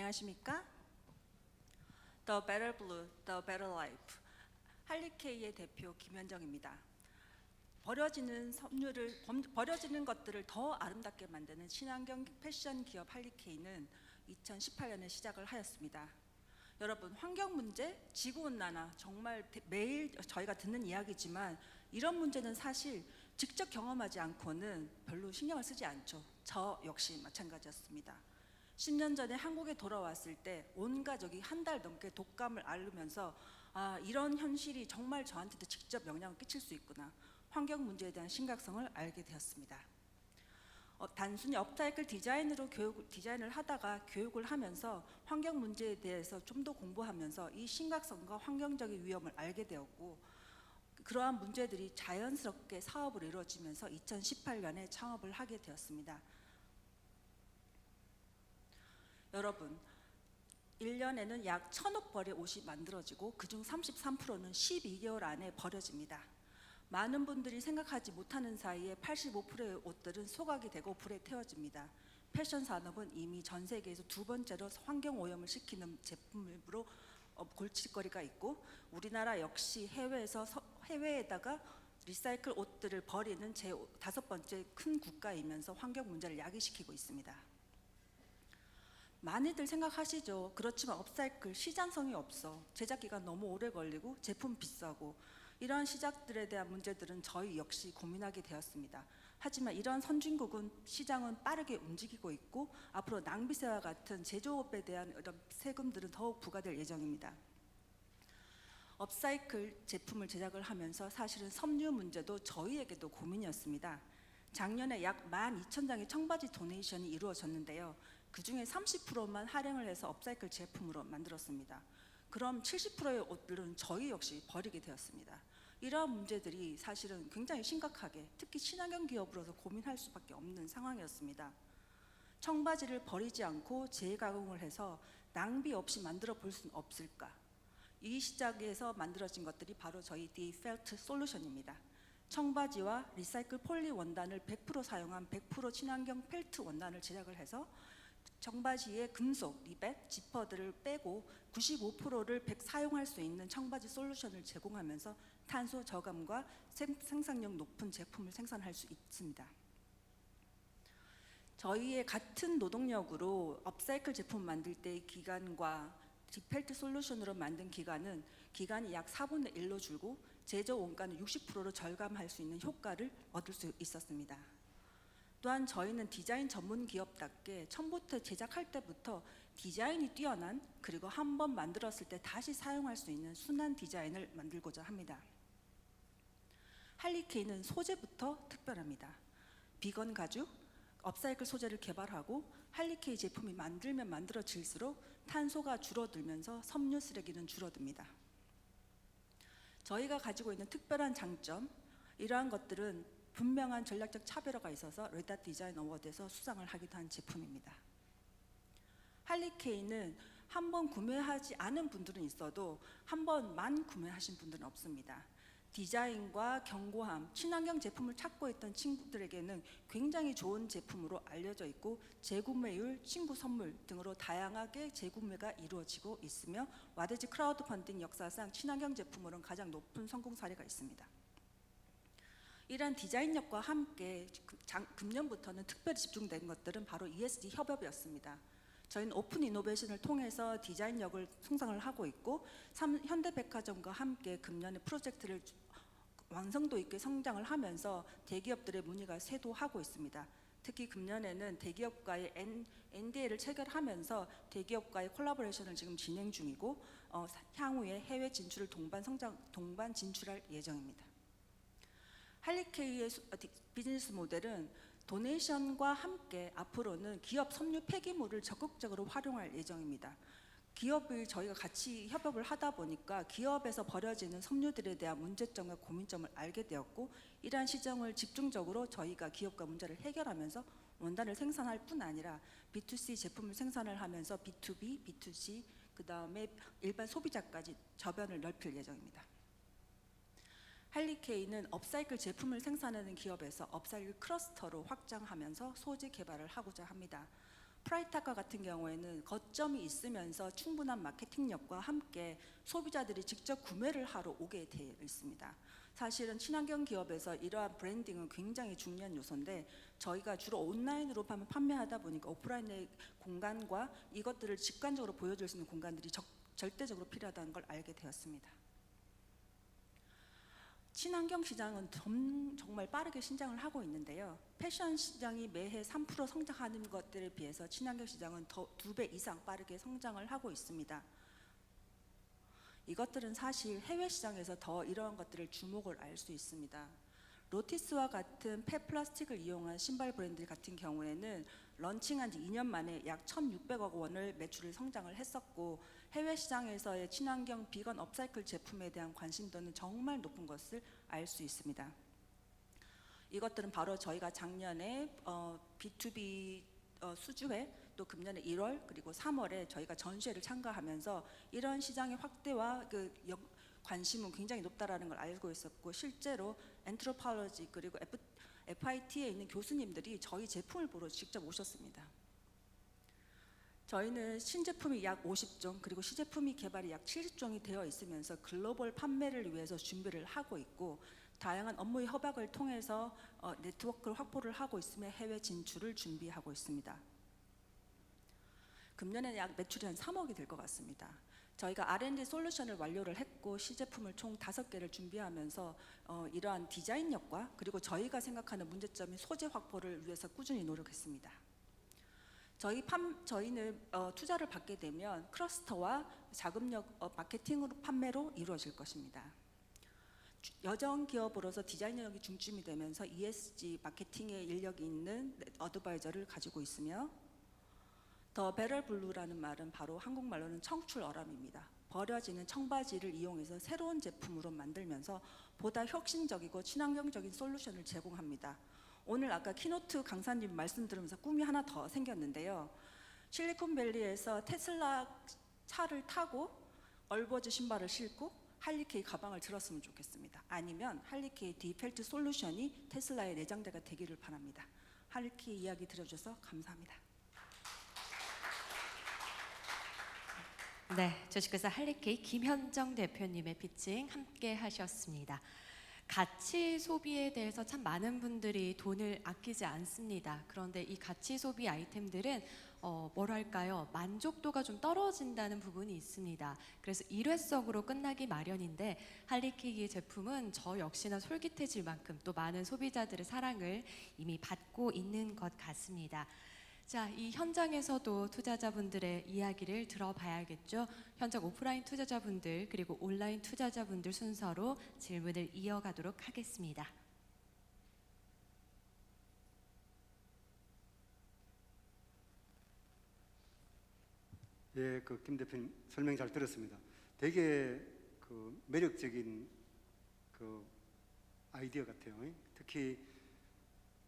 안녕하십니까? The Better Blue, The Better Life. 할리케이의 대표 김현정입니다. 버려지는 것들을 더 아름답게 만드는 친환경 패션 기업 할리케이는 2018년에 시작을 하였습니다. 여러분, 환경 문제, 지구 온난화 정말 매일 저희가 듣는 이야기지만 이런 문제는 사실 직접 경험하지 않고는 별로 신경을 쓰지 않죠. 저 역시 마찬가지였습니다. 10년 전에 한국에 돌아왔을 때 온 가족이 한 달 넘게 독감을 앓으면서 이런 현실이 정말 저한테도 직접 영향을 끼칠 수 있구나, 환경 문제에 대한 심각성을 알게 되었습니다. 단순히 업사이클 디자인으로 디자인을 하다가 교육을 하면서 환경 문제에 대해서 좀 더 공부하면서 이 심각성과 환경적인 위험을 알게 되었고, 그러한 문제들이 자연스럽게 사업으로 이루어지면서 2018년에 창업을 하게 되었습니다. 여러분, 1년에는 약 1000억 벌의 옷이 만들어지고 그중 33%는 12개월 안에 버려집니다. 많은 분들이 생각하지 못하는 사이에 85%의 옷들은 소각이 되고 불에 태워집니다. 패션 산업은 이미 전 세계에서 두 번째로 환경 오염을 시키는 제품으로 골칫거리가 있고, 우리나라 역시 해외에다가 리사이클 옷들을 버리는 제5번째 큰 국가이면서 환경 문제를 야기시키고 있습니다. 많이들 생각하시죠. 그렇지만 업사이클 시장성이 없어, 제작기간 너무 오래 걸리고 제품 비싸고, 이러한 시작들에 대한 문제들은 저희 역시 고민하게 되었습니다. 하지만 이러한 선진국은 시장은 빠르게 움직이고 있고 앞으로 낭비세와 같은 제조업에 대한 이런 세금들은 더욱 부과될 예정입니다. 업사이클 제품을 제작을 하면서 사실은 섬유 문제도 저희에게도 고민이었습니다. 작년에 약 12,000장의 청바지 도네이션이 이루어졌는데요. 그 중에 30%만 할인을 해서 업사이클 제품으로 만들었습니다. 그럼 70%의 옷들은 저희 역시 버리게 되었습니다. 이러한 문제들이 사실은 굉장히 심각하게, 특히 친환경 기업으로서 고민할 수밖에 없는 상황이었습니다. 청바지를 버리지 않고 재가공을 해서 낭비 없이 만들어 볼 수는 없을까? 이 시작에서 만들어진 것들이 바로 저희 The Felt 솔루션입니다. 청바지와 리사이클 폴리 원단을 100% 사용한 100% 친환경 펠트 원단을 제작을 해서 청바지의 금속, 리벳, 지퍼들을 빼고 95%를 사용할 수 있는 청바지 솔루션을 제공하면서 탄소 저감과 생산력 높은 제품을 생산할 수 있습니다. 저희의 같은 노동력으로 업사이클 제품 만들 때의 기간과 디펠트 솔루션으로 만든 기간이 약 4분의 1로 줄고 제조 원가는 60%로 절감할 수 있는 효과를 얻을 수 있었습니다. 또한 저희는 디자인 전문 기업답게 처음부터 제작할 때부터 디자인이 뛰어난, 그리고 한번 만들었을 때 다시 사용할 수 있는 순한 디자인을 만들고자 합니다. 할리케이는 소재부터 특별합니다. 비건 가죽, 업사이클 소재를 개발하고 할리케이 제품이 만들면 만들어질수록 탄소가 줄어들면서 섬유 쓰레기는 줄어듭니다. 저희가 가지고 있는 특별한 장점, 이러한 것들은 분명한 전략적 차별화가 있어서 레드 디자인 어워드에서 수상을 하기도 한 제품입니다. 할리케이는 한 번 구매하지 않은 분들은 있어도 한 번만 구매하신 분들은 없습니다. 디자인과 견고함, 친환경 제품을 찾고 있던 친구들에게는 굉장히 좋은 제품으로 알려져 있고, 재구매율, 친구 선물 등으로 다양하게 재구매가 이루어지고 있으며 와데지 크라우드 펀딩 역사상 친환경 제품으로는 가장 높은 성공 사례가 있습니다. 이러한 디자인력과 함께 금년부터는 특별히 집중된 것들은 바로 ESG 협업이었습니다. 저희는 오픈 이노베이션을 통해서 디자인력을 성장을 하고 있고, 현대백화점과 함께 금년에 프로젝트를 완성도 있게 성장을 하면서 대기업들의 문의가 쇄도하고 있습니다. 특히 금년에는 대기업과의 NDA를 체결하면서 대기업과의 콜라보레이션을 지금 진행 중이고, 향후에 해외 진출을 동반 진출할 예정입니다. 할리케이의 비즈니스 모델은 도네이션과 함께 앞으로는 기업 섬유 폐기물을 적극적으로 활용할 예정입니다. 기업을 저희가 같이 협업을 하다 보니까 기업에서 버려지는 섬유들에 대한 문제점과 고민점을 알게 되었고, 이러한 시장을 집중적으로 저희가 기업과 문제를 해결하면서 원단을 생산할 뿐 아니라 B2C 제품을 생산을 하면서 B2B, B2C, 그 다음에 일반 소비자까지 저변을 넓힐 예정입니다. 할리케이는 업사이클 제품을 생산하는 기업에서 업사이클 클러스터로 확장하면서 소재 개발을 하고자 합니다. 프라이타카 같은 경우에는 거점이 있으면서 충분한 마케팅력과 함께 소비자들이 직접 구매를 하러 오게 되어 있습니다. 사실은 친환경 기업에서 이러한 브랜딩은 굉장히 중요한 요소인데 저희가 주로 온라인으로 판매하다 보니까 오프라인의 공간과 이것들을 직관적으로 보여줄 수 있는 공간들이 절대적으로 필요하다는 걸 알게 되었습니다. 친환경 시장은 정말 빠르게 신장을 하고 있는데요. 패션 시장이 매해 3% 성장하는 것들에 비해서 친환경 시장은 더 2배 이상 빠르게 성장을 하고 있습니다. 이것들은 사실 해외 시장에서 더 이러한 것들을 주목을 알 수 있습니다. 로티스와 같은 폐플라스틱을 이용한 신발 브랜드 같은 경우에는 런칭한 지 2년 만에 약 1,600억 원을 매출을 성장을 했었고 해외 시장에서의 친환경 비건 업사이클 제품에 대한 관심도는 정말 높은 것을 알 수 있습니다. 이것들은 바로 저희가 작년에 B2B 수주회 또 금년에 1월 그리고 3월에 저희가 전시회를 참가하면서 이런 시장의 확대와 관심은 굉장히 높다라는 걸 알고 있었고 실제로 엔트로폴로지 그리고 FIT에 있는 교수님들이 저희 제품을 보러 직접 오셨습니다. 저희는 신제품이 약 50종 그리고 시제품이 개발이 약 70종이 되어 있으면서 글로벌 판매를 위해서 준비를 하고 있고 다양한 업무의 협약을 통해서 네트워크를 확보를 하고 있으며 해외 진출을 준비하고 있습니다. 금년에는 약 매출이 한 3억이 될 것 같습니다. 저희가 R&D 솔루션을 완료를 했고 시제품을 총 5개를 준비하면서 이러한 디자인력과 그리고 저희가 생각하는 문제점인 소재 확보를 위해서 꾸준히 노력했습니다. 저희는 투자를 받게 되면 클러스터와 자금력 마케팅으로 판매로 이루어질 것입니다. 여정 기업으로서 디자인력이 중심이 되면서 ESG 마케팅의 인력이 있는 어드바이저를 가지고 있으며 더 베럴 블루라는 말은 바로 한국말로는 청출어람입니다. 버려지는 청바지를 이용해서 새로운 제품으로 만들면서 보다 혁신적이고 친환경적인 솔루션을 제공합니다. 오늘 아까 키노트 강사님 말씀 들으면서 꿈이 하나 더 생겼는데요. 실리콘밸리에서 테슬라 차를 타고 얼버즈 신발을 신고 할리케이 가방을 들었으면 좋겠습니다. 아니면 할리케이 디펠트 솔루션이 테슬라의 내장재가 되기를 바랍니다. 할리케이 이야기 들어주셔서 감사합니다. 네, 주식회사 할리케이 김현정 대표님의 피칭 함께 하셨습니다. 가치 소비에 대해서 참 많은 분들이 돈을 아끼지 않습니다. 그런데 이 가치 소비 아이템들은 뭐랄까요, 만족도가 좀 떨어진다는 부분이 있습니다. 그래서 일회성으로 끝나기 마련인데 할리케이의 제품은 저 역시나 솔깃해질 만큼 또 많은 소비자들의 사랑을 이미 받고 있는 것 같습니다. 자, 이 현장에서도 투자자분들의 이야기를 들어봐야겠죠. 현장 오프라인 투자자분들 그리고 온라인 투자자분들 순서로 질문을 이어가도록 하겠습니다. 예, 김 대표님 설명 잘 들었습니다. 되게 매력적인 아이디어 같아요. 특히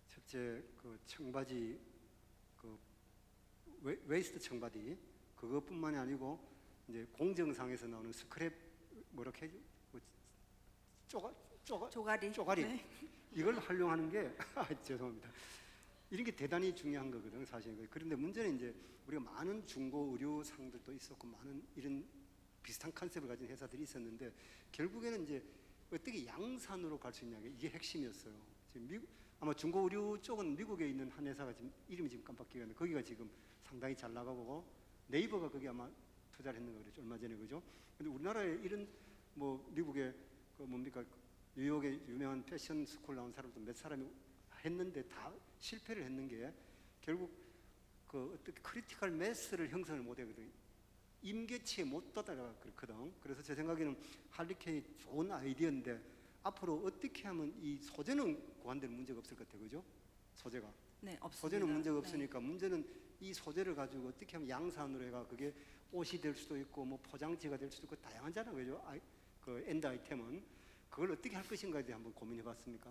첫째 청바지 웨이스트 청바지 그것뿐만이 아니고 이제 공정상에서 나오는 스크랩 쪼가리 네. 이걸 활용하는 게 죄송합니다. 이런 게 대단히 중요한 거거든요, 사실. 그런데 문제는 이제 우리가 많은 중고 의류상들도 있었고 많은 이런 비슷한 컨셉을 가진 회사들이 있었는데 결국에는 이제 어떻게 양산으로 갈 수 있냐 이게 핵심이었어요. 지금 아마 중고 의류 쪽은 미국에 있는 한 회사가 지금 이름이 지금 깜빡이는데 거기가 지금 상당히 잘 나가고 네이버가 거기 아마 투자를 했는 거 그랬죠, 얼마 전에. 그죠? 근데 우리나라에 이런 미국의 뉴욕의 유명한 패션 스쿨 나온 사람도 몇 사람이 했는데 다 실패를 했는 게 결국 어떻게 크리티컬 매스를 형성을 못 하거든요. 임계치에 못 따라가 그렇거든. 그래서 제 생각에는 할리케이 좋은 아이디어인데 앞으로 어떻게 하면 이 소재는 고안되는 문제가 없을 것 같아요, 그죠? 소재가. 네, 없습니다. 소재는 문제가 없으니까 문제는 이 소재를 가지고 어떻게 하면 양산으로 해가 그게 옷이 될 수도 있고 뭐 포장지가 될 수도 있고 다양하잖아요, 그죠? 엔드 아이템은 그걸 어떻게 할 것인가에 대해 한번 고민해봤습니까?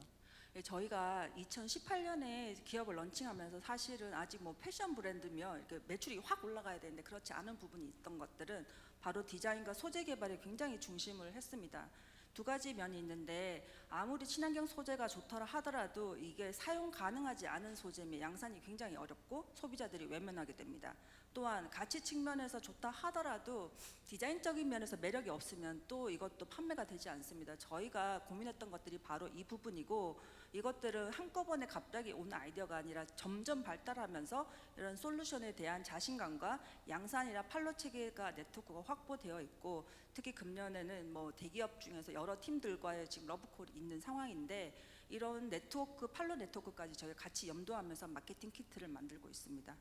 예, 저희가 2018년에 기업을 런칭하면서 사실은 아직 패션 브랜드면 이렇게 매출이 확 올라가야 되는데 그렇지 않은 부분이 있던 것들은 바로 디자인과 소재 개발에 굉장히 중심을 했습니다. 두 가지 면이 있는데 아무리 친환경 소재가 좋더라 하더라도 이게 사용 가능하지 않은 소재면 양산이 굉장히 어렵고 소비자들이 외면하게 됩니다. 또한 가치 측면에서 좋다 하더라도 디자인적인 면에서 매력이 없으면 또 이것도 판매가 되지 않습니다. 저희가 고민했던 것들이 바로 이 부분이고, 이것들은 한꺼번에 갑자기 온 아이디어가 아니라 점점 발달하면서 이런 솔루션에 대한 자신감과 양산이나 판로 체계가 네트워크가 확보되어 있고, 특히 금년에는 뭐 대기업 중에서 여러 팀들과의 지금 러브콜이 있는 상황인데, 이런 네트워크, 판로 네트워크까지 저희가 같이 염두하면서 마케팅 키트를 만들고 있습니다.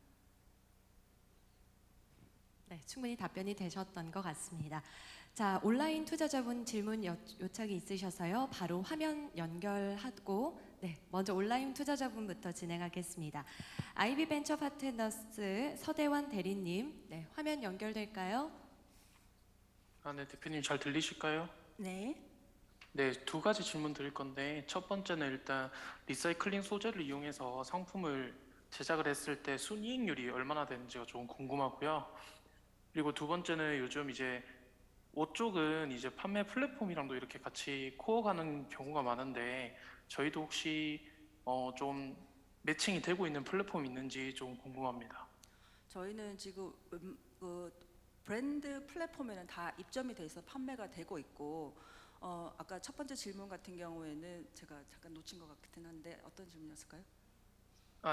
네, 충분히 답변이 되셨던 것 같습니다. 자, 온라인 투자자분 질문 요청이 있으셔서요. 바로 화면 연결하고 먼저 온라인 투자자분부터 진행하겠습니다. 아이비 벤처 파트너스 서대환 대리님, 화면 연결될까요? 네, 대표님 잘 들리실까요? 네. 네, 두 가지 질문 드릴 건데, 첫 번째는 일단 리사이클링 소재를 이용해서 상품을 제작을 했을 때 순이익률이 얼마나 되는지가 좀 궁금하고요. 그리고 두 번째는 요즘 이제 옷 쪽은 이제 판매 플랫폼이랑도 이렇게 같이 코어가는 경우가 많은데, 저희도 혹시 좀 매칭이 되고 있는 플랫폼이 있는지 좀 궁금합니다. 저희는 지금 브랜드 플랫폼에는 다 입점이 돼서 판매가 되고 있고, 아까 첫 번째 질문 같은 경우에는 제가 잠깐 놓친 것 같긴 한데 어떤 질문이었을까요?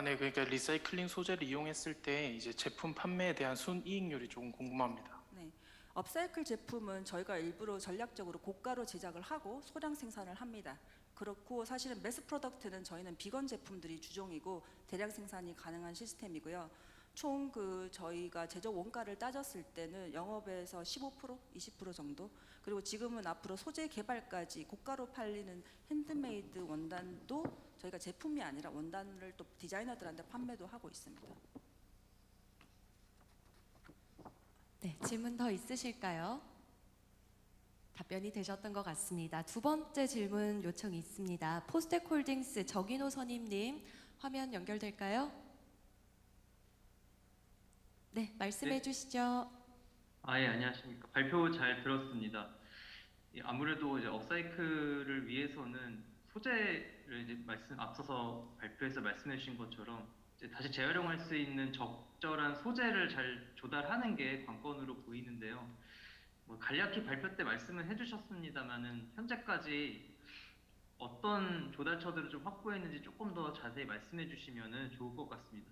네, 그러니까 리사이클링 소재를 이용했을 때 이제 제품 판매에 대한 순이익률이 좀 궁금합니다. 네, 업사이클 제품은 저희가 일부러 전략적으로 고가로 제작을 하고 소량 생산을 합니다. 그렇고 사실은 매스 프로덕트는 저희는 비건 제품들이 주종이고 대량 생산이 가능한 시스템이고요. 총 저희가 제조 원가를 따졌을 때는 영업에서 15%, 20% 정도. 그리고 지금은 앞으로 소재 개발까지 고가로 팔리는 핸드메이드 원단도 저희가 제품이 아니라 원단을 또 디자이너들한테 판매도 하고 있습니다. 네, 질문 더 있으실까요? 답변이 되셨던 것 같습니다. 두 번째 질문 요청이 있습니다. 포스텍홀딩스 정인호 선임님, 화면 연결될까요? 네, 말씀해 주시죠. 예, 안녕하십니까. 발표 잘 들었습니다. 아무래도 이제 업사이클을 위해서는 소재를 이제 앞서서 발표에서 말씀해 주신 것처럼 이제 다시 재활용할 수 있는 적절한 소재를 잘 조달하는 게 관건으로 보이는데요. 뭐 간략히 발표 때 말씀을 해주셨습니다만은 현재까지 어떤 조달처들을 좀 확보했는지 조금 더 자세히 말씀해 주시면은 좋을 것 같습니다.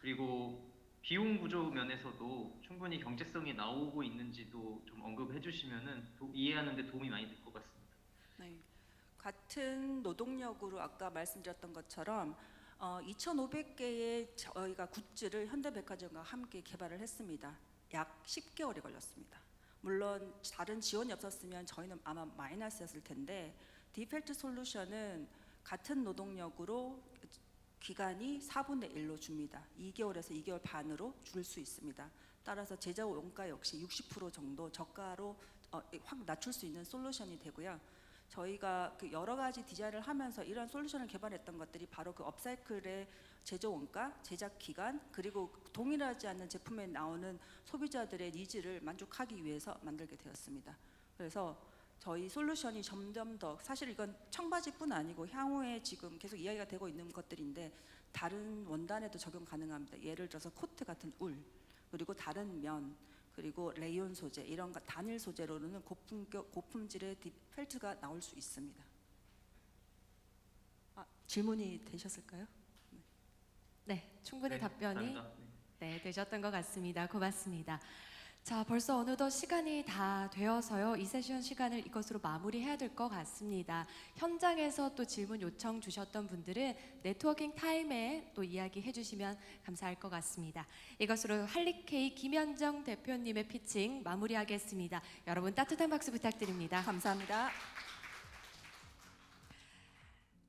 그리고 비용 구조 면에서도 충분히 경제성이 나오고 있는지도 좀 언급해 주시면은 이해하는 데 도움이 많이 될 것 같습니다. 네, 같은 노동력으로 아까 말씀드렸던 것처럼 2,500개의 저희가 굿즈를 현대백화점과 함께 개발을 했습니다. 약 10개월이 걸렸습니다. 물론 다른 지원이 없었으면 저희는 아마 마이너스였을 텐데, 디펠트 솔루션은 같은 노동력으로 기간이 4분의 1로 줍니다. 2개월에서 2개월 반으로 줄 수 있습니다. 따라서 제작 원가 역시 60% 정도 저가로 확 낮출 수 있는 솔루션이 되고요. 저희가 여러 가지 디자인을 하면서 이런 솔루션을 개발했던 것들이 바로 업사이클의 제조 원가, 제작 기간, 그리고 동일하지 않는 제품에 나오는 소비자들의 니즈를 만족하기 위해서 만들게 되었습니다. 그래서 저희 솔루션이 점점 더, 사실 이건 청바지뿐 아니고 향후에 지금 계속 이야기가 되고 있는 것들인데 다른 원단에도 적용 가능합니다. 예를 들어서 코트 같은 울, 그리고 다른 면, 그리고 레이온 소재, 이런 단일 소재로는 고품질의 딥펠트가 나올 수 있습니다. 질문이 되셨을까요? 네, 충분히 답변이 감사합니다. 되셨던 것 같습니다. 고맙습니다. 자, 벌써 어느덧 시간이 다 되어서요. 이 세션 시간을 이것으로 마무리해야 될 것 같습니다. 현장에서 또 질문 요청 주셨던 분들은 네트워킹 타임에 또 이야기해 주시면 감사할 것 같습니다. 이것으로 할리케이 김현정 대표님의 피칭 마무리하겠습니다. 여러분 따뜻한 박수 부탁드립니다. 감사합니다.